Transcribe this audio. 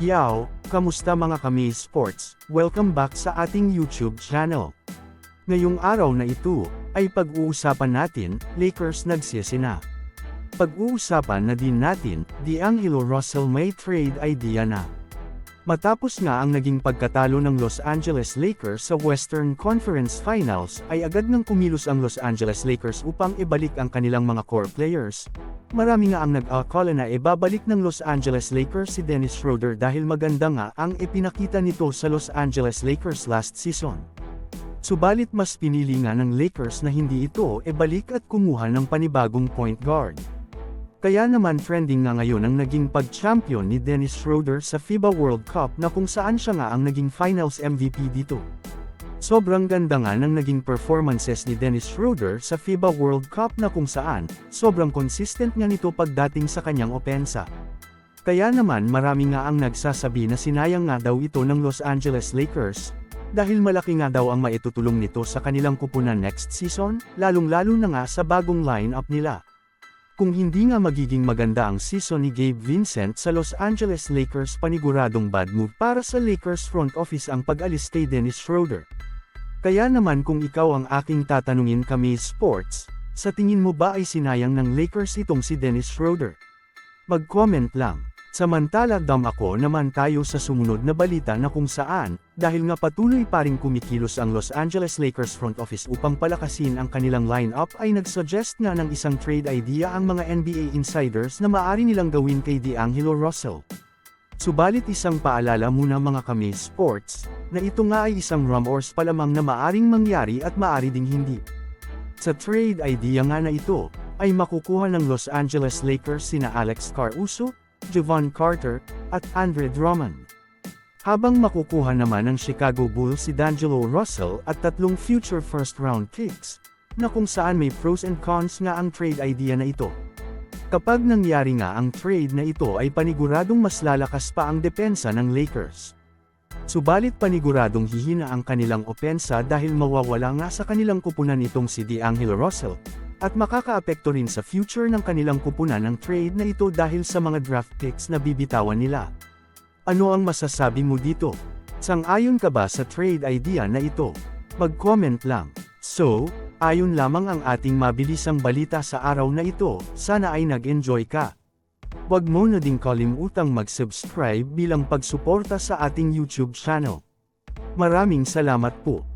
Yaw, kamusta mga kami sports? Welcome back sa ating YouTube channel. Ngayong araw na ito, ay pag-uusapan natin, Lakers nagsisina. Pag-uusapan na din natin, D'Angelo Russell may trade idea na. Matapos nga ang naging pagkatalo ng Los Angeles Lakers sa Western Conference Finals, ay agad nang kumilos ang Los Angeles Lakers upang ibalik ang kanilang mga core players. Marami nga ang nag-aakala na ibabalik ng Los Angeles Lakers si Dennis Schroeder dahil maganda nga ang ipinakita nito sa Los Angeles Lakers last season. Subalit mas pinili nga ng Lakers na hindi ito ibalik at kumuha ng panibagong point guard. Kaya naman trending nga ngayon ang naging pag-champion ni Dennis Schroeder sa FIBA World Cup na kung saan siya nga ang naging Finals MVP dito. Sobrang ganda nga ng naging performances ni Dennis Schroeder sa FIBA World Cup na kung saan, sobrang consistent nga nito pagdating sa kanyang opensa. Kaya naman marami nga ang nagsasabi na sinayang nga daw ito ng Los Angeles Lakers, dahil malaki nga daw ang maitutulong nito sa kanilang kupunan next season, lalong-lalo na nga sa bagong lineup nila. Kung hindi nga magiging maganda ang season ni Gabe Vincent sa Los Angeles Lakers, paniguradong bad move para sa Lakers front office ang pag-alis kay Dennis Schroeder. Kaya naman kung ikaw ang aking tatanungin kami sports, sa tingin mo ba ay sinayang ng Lakers itong si Dennis Schroeder? Mag-comment lang. Samantala ako naman tayo sa sumunod na balita na kung saan, dahil nga patuloy pa ring kumikilos ang Los Angeles Lakers front office upang palakasin ang kanilang lineup, ay nagsuggest nga ng isang trade idea ang mga NBA insiders na maaari nilang gawin kay D'Angelo Russell. Subalit isang paalala muna mga kami sports, na ito nga ay isang rumors pa lamang na maaring mangyari at maaari ding hindi. Sa trade idea nga na ito, ay makukuha ng Los Angeles Lakers sina Alex Caruso, Jevon Carter, at Andre Drummond. Habang makukuha naman ng Chicago Bulls si D'Angelo Russell at 3 future first-round picks, na kung saan may pros and cons nga ang trade idea na ito. Kapag nangyari nga ang trade na ito ay paniguradong mas lalakas pa ang depensa ng Lakers. Subalit paniguradong hihina ang kanilang opensa dahil mawawala nga sa kanilang kupunan itong si D'Angelo Russell, at makakaapekto rin sa future ng kanilang kupunan ng trade na ito dahil sa mga draft picks na bibitawan nila. Ano ang masasabi mo dito? Sang-ayon ka ba sa trade idea na ito? Mag-comment lang. So, ayon lamang ang ating mabilisang balita sa araw na ito, sana ay nag-enjoy ka. Huwag mo na ding kalimutang mag-subscribe bilang pagsuporta sa ating YouTube channel. Maraming salamat po.